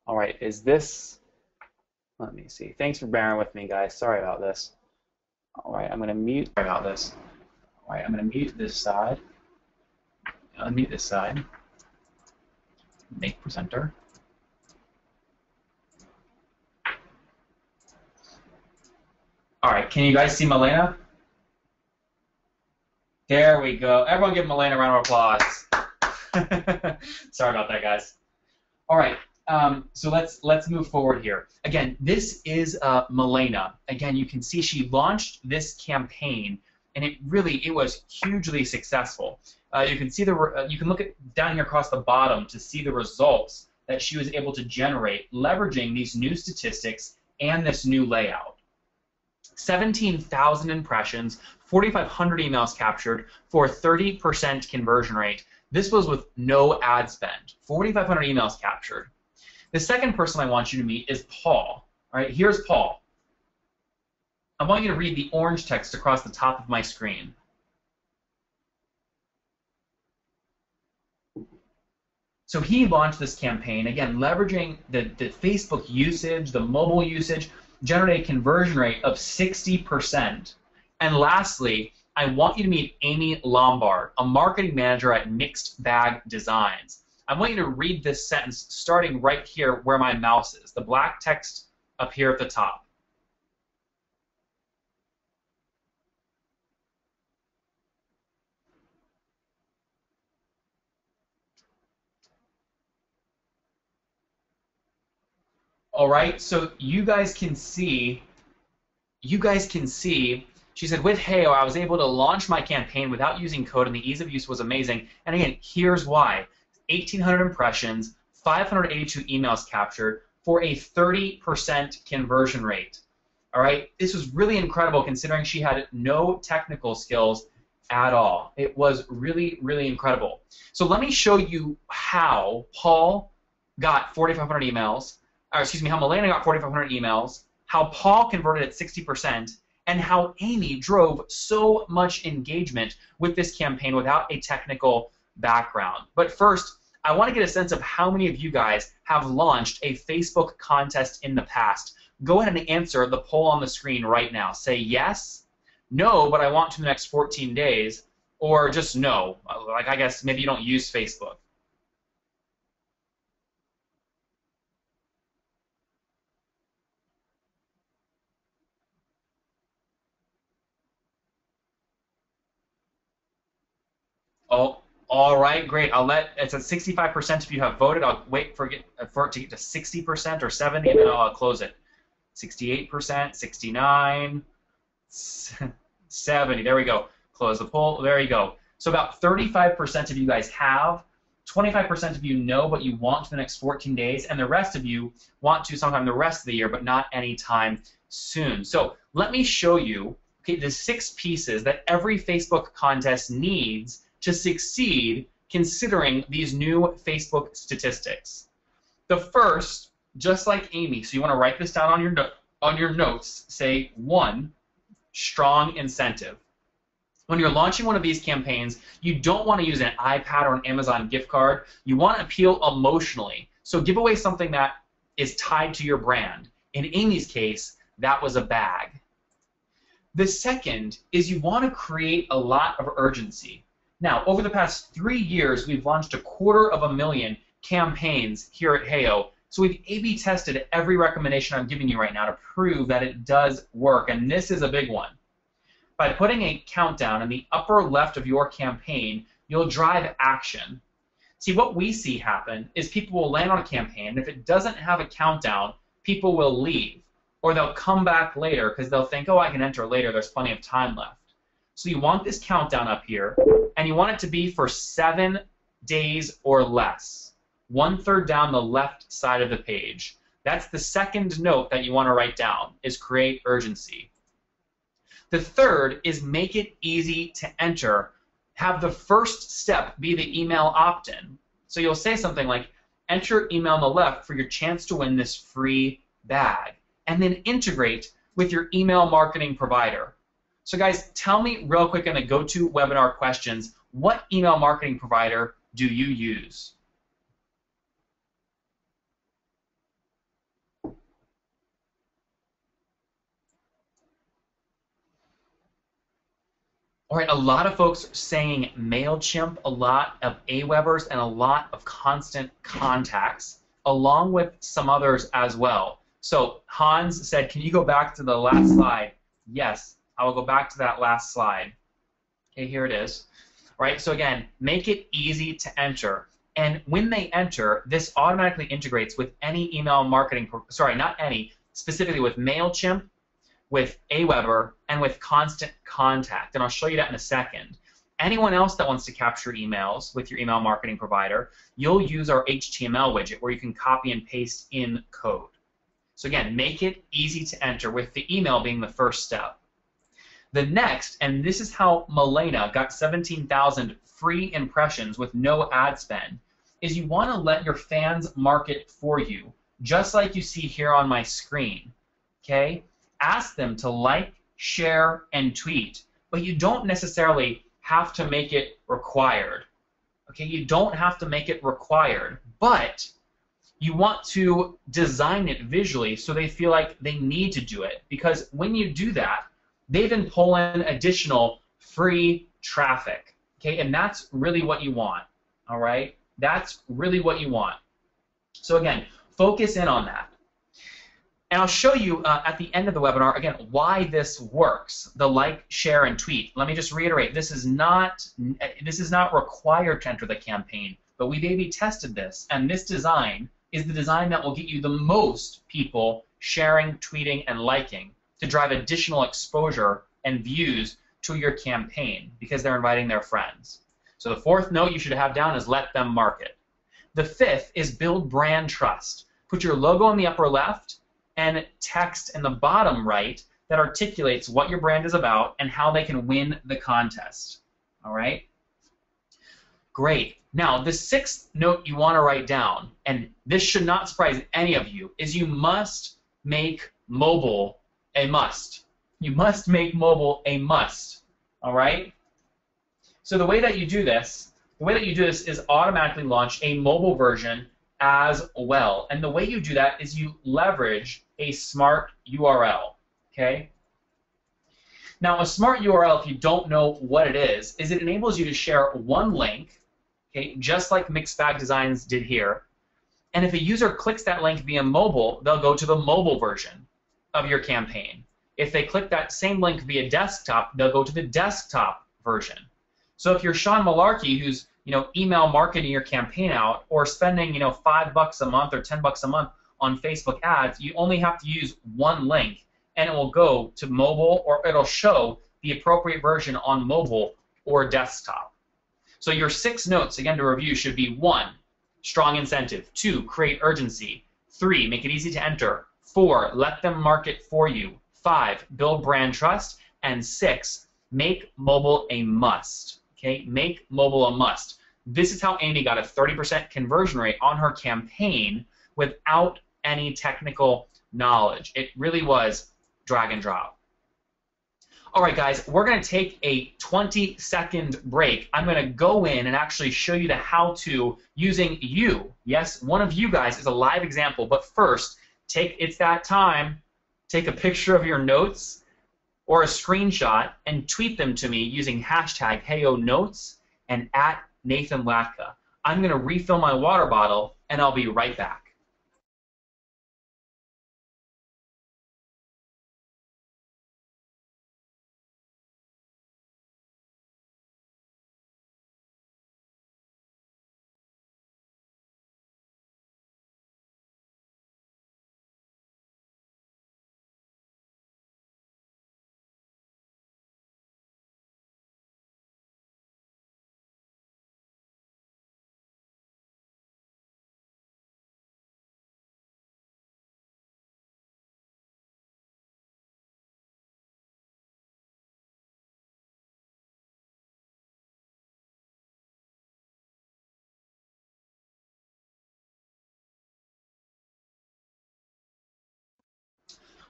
All right, is this? Let me see. Thanks for bearing with me, guys. Sorry about this. All right, I'm gonna mute. Sorry about this. All right, I'm gonna mute this side. Unmute this side. Make presenter. All right, can you guys see Milena? There we go. Everyone give Milena a round of applause. Sorry about that, guys. All right, so let's move forward here. Again, this is Milena. Again, you can see she launched this campaign, and it was hugely successful. You can see you can look at down here across the bottom to see the results that she was able to generate leveraging these new statistics and this new layout. 17,000 impressions, 4,500 emails captured for a 30% conversion rate. This was with no ad spend. 4,500 emails captured. The second person I want you to meet is Paul. All right, here's Paul. I want you to read the orange text across the top of my screen. So he launched this campaign, again, leveraging the Facebook usage, the mobile usage, generate a conversion rate of 60%. And lastly, I want you to meet Amy Lombard, a marketing manager at Mixed Bag Designs. I want you to read this sentence starting right here where my mouse is, the black text up here at the top. All right, so you guys can see, she said, with Heyo, I was able to launch my campaign without using code, and the ease of use was amazing. And again, here's why. 1,800 impressions, 582 emails captured for a 30% conversion rate. All right, this was really incredible considering she had no technical skills at all. It was really, really incredible. So let me show you how Paul got 4,500 emails, or excuse me, how Milena got 4,500 emails, how Paul converted at 60%, and how Amy drove so much engagement with this campaign without a technical background. But first, I want to get a sense of how many of you guys have launched a Facebook contest in the past. Go ahead and answer the poll on the screen right now. Say yes, no, but I want to in the next 14 days, or just no. Like, I guess maybe you don't use Facebook. Oh, all right, great. It's at 65% if you have voted. I'll wait for it to get to 60% or 70, and then I'll close it. 68%, 69, 70. There we go. Close the poll. There you go. So about 35% of you guys have, 25% of you know, but you want to the next 14 days, and the rest of you want to sometime the rest of the year, but not anytime soon. So let me show you, okay, the 6 pieces that every Facebook contest needs to succeed considering these new Facebook statistics. The first, just like Amy, so you want to write this down on your notes, say 1, strong incentive. When you're launching one of these campaigns, you don't want to use an iPad or an Amazon gift card. You want to appeal emotionally. So give away something that is tied to your brand. In Amy's case, that was a bag. The second is you want to create a lot of urgency. Now, over the past 3 years, we've launched 250,000 campaigns here at Heyo. So we've A/B tested every recommendation I'm giving you right now to prove that it does work, and this is a big one. By putting a countdown in the upper left of your campaign, you'll drive action. See, what we see happen is people will land on a campaign, and if it doesn't have a countdown, people will leave, or they'll come back later because they'll think, oh, I can enter later, there's plenty of time left. So you want this countdown up here, and you want it to be for 7 days or less. 1/3 down the left side of the page. That's the second note that you want to write down, is create urgency. The third is make it easy to enter. Have the first step be the email opt-in. So you'll say something like, enter email on the left for your chance to win this free bag, and then integrate with your email marketing provider. So guys, tell me real quick in the GoToWebinar questions, what email marketing provider do you use? All right, a lot of folks are saying MailChimp, a lot of Awebers, and a lot of Constant Contacts, along with some others as well. So Hans said, can you go back to the last slide? Yes, I will go back to that last slide. Okay, here it is. All right, so again, make it easy to enter. And when they enter, this automatically integrates with any email marketing, sorry, not any, specifically with MailChimp, with Aweber, and with Constant Contact. And I'll show you that in a second. Anyone else that wants to capture emails with your email marketing provider, you'll use our HTML widget where you can copy and paste in code. So again, make it easy to enter, with the email being the first step. The next, and this is how Milena got 17,000 free impressions with no ad spend, is you want to let your fans market for you, just like you see here on my screen. Okay? Ask them to like, share, and tweet, but you don't necessarily have to make it required. Okay? You don't have to make it required, but you want to design it visually so they feel like they need to do it, because when you do that, they then pull in additional free traffic. Okay? And that's really what you want. All right? That's really what you want. So again, focus in on that. And I'll show you at the end of the webinar, again, why this works, the like, share, and tweet. Let me just reiterate, this is not required to enter the campaign, but we've A/B tested this, and this design is the design that will get you the most people sharing, tweeting, and liking to drive additional exposure and views to your campaign because they're inviting their friends. So the fourth note you should have down is let them market. The fifth is build brand trust. Put your logo in the upper left and text in the bottom right that articulates what your brand is about and how they can win the contest. All right? Great. Now, the sixth note you want to write down, and this should not surprise any of you, is you must make mobile a must. You must make mobile a must. All right? So the way that you do this, is automatically launch a mobile version as well. And the way you do that is you leverage a smart URL. Okay? Now, a smart URL, if you don't know what it is it enables you to share one link, okay, just like Mixed Bag Designs did here. And if a user clicks that link via mobile, they'll go to the mobile version of your campaign. If they click that same link via desktop, they'll go to the desktop version. So if you're Sean Malarkey, who's email marketing your campaign out, or spending $5 a month or $10 a month on Facebook ads, you only have to use one link, and it will go to mobile, or it'll show the appropriate version on mobile or desktop. So your 6 notes, again to review, should be 1, strong incentive; 2, create urgency; 3, make it easy to enter; 4, let them market for you; 5, build brand trust; and 6, make mobile a must. Okay, make mobile a must. This is how Amy got a 30% conversion rate on her campaign without any technical knowledge. It really was drag and drop. All right, guys, we're going to take a 20-second break. I'm going to go in and actually show you the how-to using you. Yes, one of you guys is a live example, but first, it's that time. Take a picture of your notes or a screenshot and tweet them to me using hashtag HeyoNotes and @NathanLatka. I'm going to refill my water bottle, and I'll be right back.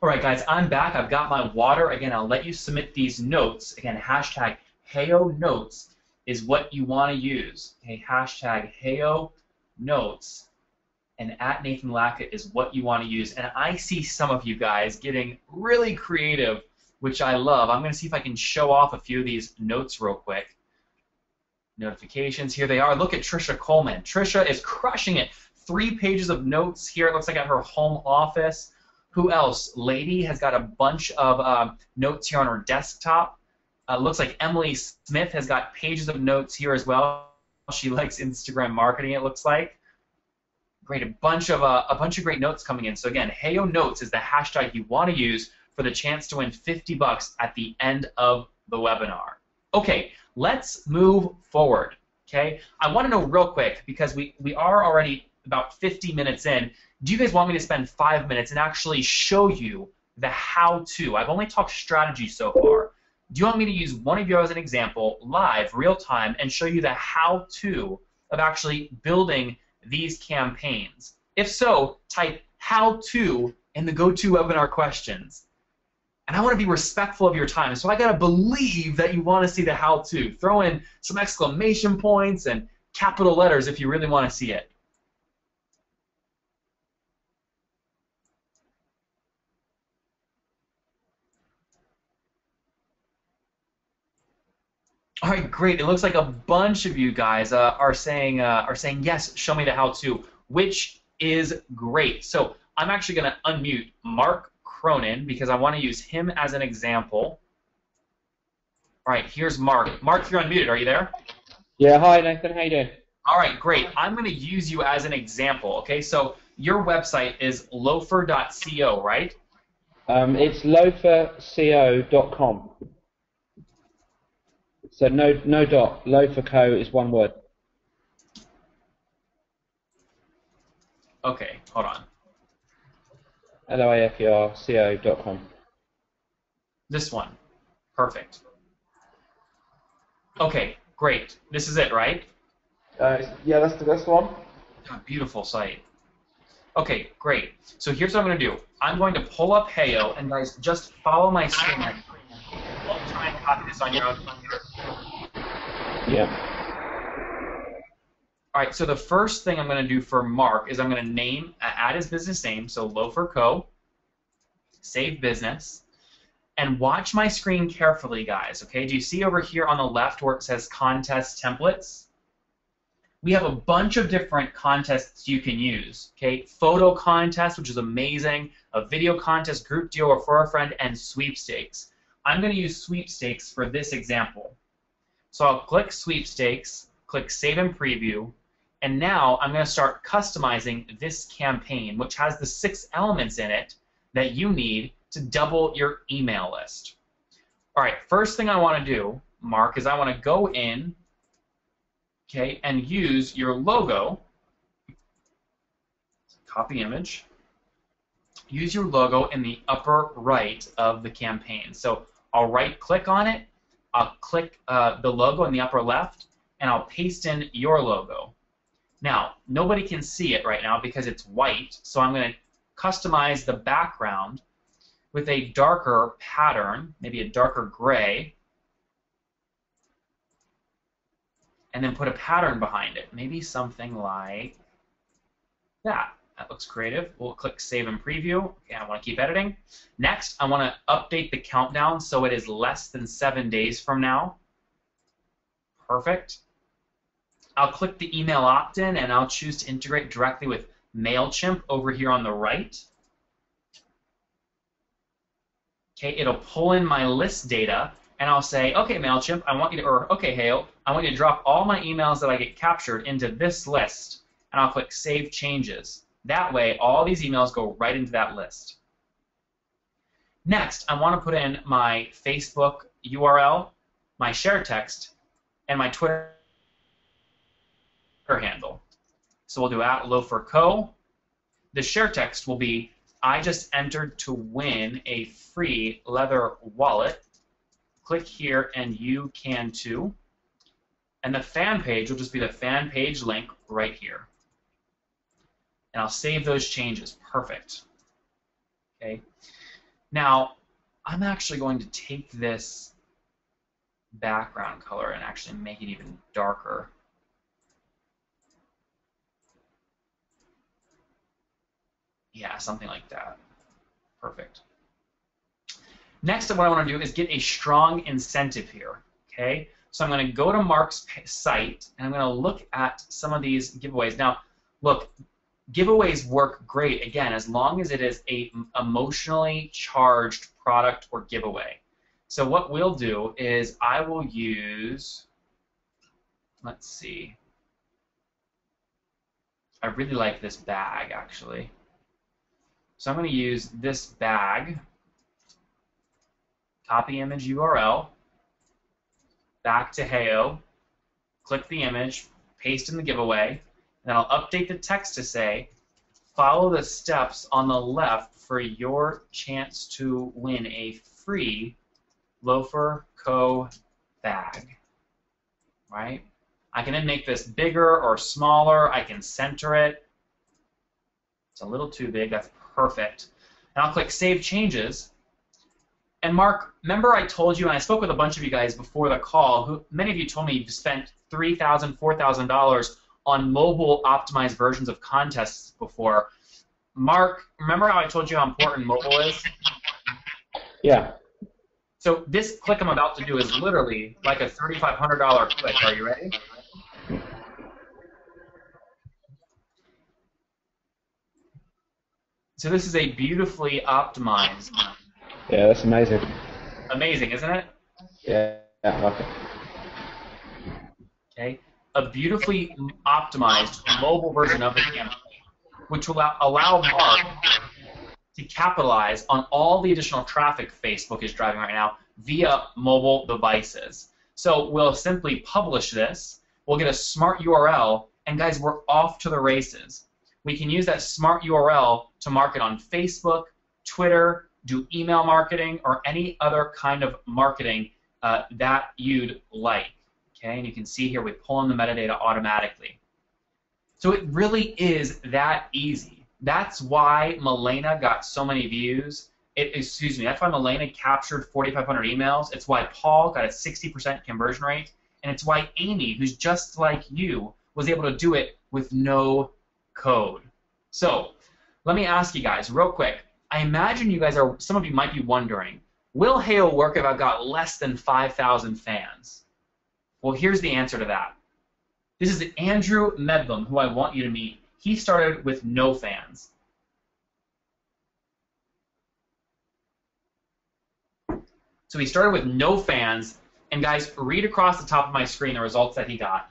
All right, guys, I'm back. I've got my water. Again, I'll let you submit these notes. Again, hashtag HeyoNotes is what you want to use. Okay, hashtag HeyoNotes and @NathanLatka is what you want to use. And I see some of you guys getting really creative which I love. I'm going to see if I can show off a few of these notes real quick. Notifications, here they are. Look at Trisha Coleman. Trisha is crushing it. 3 pages of notes here. It looks like at her home office. Who else? Lady has got a bunch of notes here on her desktop. Looks like Emily Smith has got pages of notes here as well. She likes Instagram marketing, it looks like. Great, a bunch of great notes coming in. So again, Heyo Notes is the hashtag you want to use for the chance to win $50 at the end of the webinar. Okay, let's move forward. Okay, I want to know real quick, because we are already about 50 minutes in. Do you guys want me to spend 5 minutes and actually show you the how-to? I've only talked strategy so far. Do you want me to use one of you as an example, live, real time, and show you the how-to of actually building these campaigns? If so, type how-to in the GoToWebinar questions. And I want to be respectful of your time, so I got to believe that you want to see the how-to. Throw in some exclamation points and capital letters if you really want to see it. All right, great. It looks like a bunch of you guys are saying yes. Show me the how-to, which is great. So I'm actually going to unmute Mark Cronin because I want to use him as an example. All right, here's Mark. Mark, you're unmuted. Are you there? Yeah. Hi, Nathan. How you doing? All right, great. I'm going to use you as an example. Okay, so your website is loafer.co, right? It's loaferco.com. So no dot. Loaferco is one word. Okay, hold on. loaferco.com. This one. Perfect. Okay, great. This is it, right? Yeah, that's the one. Oh, beautiful site. Okay, great. So here's what I'm going to do. I'm going to pull up Heyo, and guys, just follow my screen. Don't try and copy this on your own computer. Yeah. All right, so the first thing I'm going to do for Mark is I'm going to add his business name, so Loafer Co., save business, and watch my screen carefully, guys, okay? Do you see over here on the left where it says contest templates? We have a bunch of different contests you can use, okay? Photo contest, which is amazing, a video contest, group deal, or for a friend, and sweepstakes. I'm going to use sweepstakes for this example. So I'll click sweepstakes, click save and preview, and now I'm going to start customizing this campaign, which has the 6 elements in it that you need to double your email list. All right, first thing I want to do, Mark, is I want to go in, okay, and use your logo, copy image, use your logo in the upper right of the campaign. So I'll right-click on it, I'll click the logo in the upper left, and I'll paste in your logo. Now, nobody can see it right now because it's white, so I'm going to customize the background with a darker pattern, maybe a darker gray, and then put a pattern behind it. Maybe something like that. That looks creative. We'll click Save and Preview. Okay, I want to keep editing. Next, I want to update the countdown so it is less than 7 days from now. Perfect. I'll click the email opt-in, and I'll choose to integrate directly with MailChimp over here on the right. Okay, it'll pull in my list data, and I'll say, okay, MailChimp, I want you to, or okay, Heyo, I want you to drop all my emails that I get captured into this list, and I'll click Save Changes. That way, all these emails go right into that list. Next, I want to put in my Facebook URL, my share text, and my Twitter handle. So we'll do @loaferco. The share text will be, I just entered to win a free leather wallet. Click here and you can too. And the fan page will just be the fan page link right here. And I'll save those changes. Perfect. Okay. Now, I'm actually going to take this background color and actually make it even darker. Yeah, something like that. Perfect. Next, what I want to do is get a strong incentive here. Okay, so I'm going to go to Mark's site and I'm going to look at some of these giveaways. Now, look, giveaways work great again as long as it is a emotionally charged product or giveaway. So what we'll do is I will use, let's see, I really like this bag actually. So I'm going to use this bag, copy image URL, back to Heyo, click the image, paste in the giveaway, and I'll update the text to say, follow the steps on the left for your chance to win a free Loafer Co. bag, right? I can then make this bigger or smaller. I can center it. It's a little too big. That's perfect. And I'll click Save Changes. And Mark, remember I told you, and I spoke with a bunch of you guys before the call, many of you told me you've spent $3,000, $4,000 on mobile optimized versions of contests before. Mark, remember how I told you how important mobile is? Yeah. So this click I'm about to do is literally like a $3,500 click. Are you ready? So this is a beautifully optimized. Yeah, that's amazing. Amazing, isn't it? Yeah, I like it. Okay, a beautifully optimized mobile version of the campaign, which will allow Mark to capitalize on all the additional traffic Facebook is driving right now via mobile devices. So we'll simply publish this, we'll get a smart URL, and guys, we're off to the races. We can use that smart URL to market on Facebook, Twitter, do email marketing, or any other kind of marketing that you'd like. Okay, and you can see here we pull in the metadata automatically. So it really is that easy. That's why Milena got so many views. That's why Milena captured 4,500 emails. It's why Paul got a 60% conversion rate. And it's why Amy, who's just like you, was able to do it with no code. So let me ask you guys real quick. I imagine you guys some of you might be wondering, will Heyo work if I've got less than 5,000 fans? Well, here's the answer to that. This is Andrew Medlem, who I want you to meet. He started with no fans. So he started with no fans, and guys, read across the top of my screen the results that he got.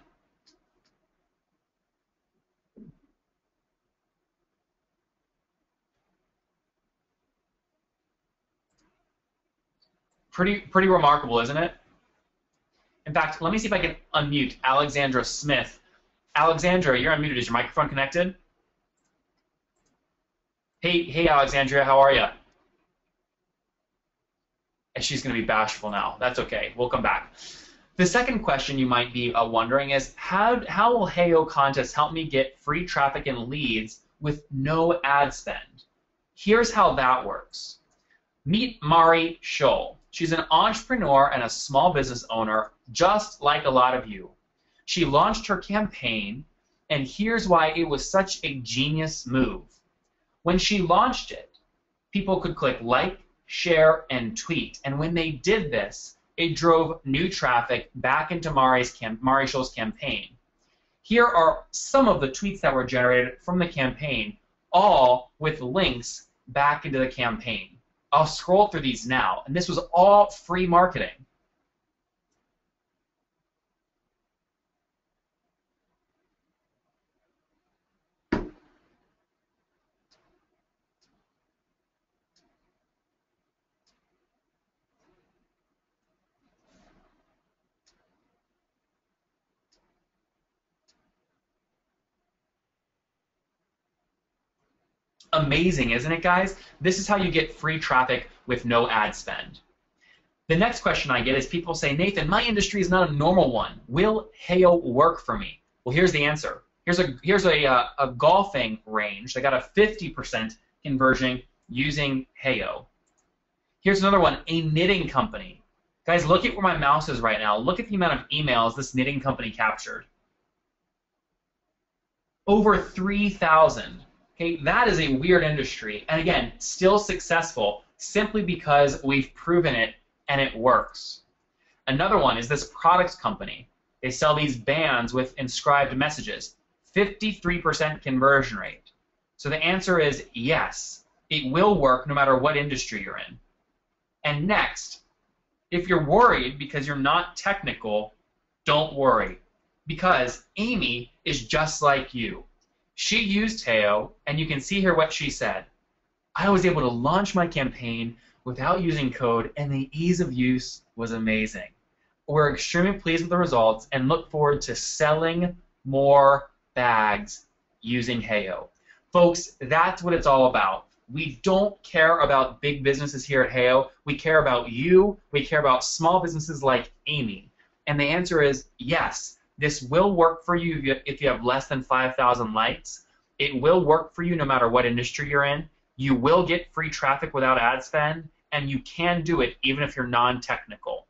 Pretty remarkable, isn't it? In fact, let me see if I can unmute Alexandra Smith. Alexandra, you're unmuted. Is your microphone connected? Hey, Alexandria, how are you? And she's going to be bashful now. That's okay. We'll come back. The second question you might be wondering is, how will Heyo contests help me get free traffic and leads with no ad spend? Here's how that works. Meet Mari Scholl. She's an entrepreneur and a small business owner, just like a lot of you. She launched her campaign, and here's why it was such a genius move. When she launched it, people could click like, share, and tweet. And when they did this, it drove new traffic back into Mari Scholl's campaign. Here are some of the tweets that were generated from the campaign, all with links back into the campaign. I'll scroll through these now, and this was all free marketing. Amazing, isn't it, guys? This is how you get free traffic with no ad spend. The next question I get is people say, Nathan, my industry is not a normal one. Will Heyo work for me? Well, here's the answer. Here's a golfing range. They got a 50% conversion using Heyo. Here's another one, a knitting company. Guys, look at where my mouse is right now. Look at the amount of emails this knitting company captured. Over 3,000. Okay, that is a weird industry, and again, still successful. simply because we've proven it and it works. Another one is this products company. They sell these bands with inscribed messages. 53% conversion rate. So the answer is yes, it will work no matter what industry you're in. And next, if you're worried because you're not technical, don't worry, because Amy is just like you. She used Heyo, and you can see here what she said. I was able to launch my campaign without using code, and the ease of use was amazing. We're extremely pleased with the results and look forward to selling more bags using Heyo. Folks, that's what it's all about. We don't care about big businesses here at Heyo. We care about you. We care about small businesses like Amy. And the answer is yes, this will work for you if you have less than 5,000 likes. It will work for you no matter what industry you're in. You will get free traffic without ad spend, and you can do it even if you're non-technical.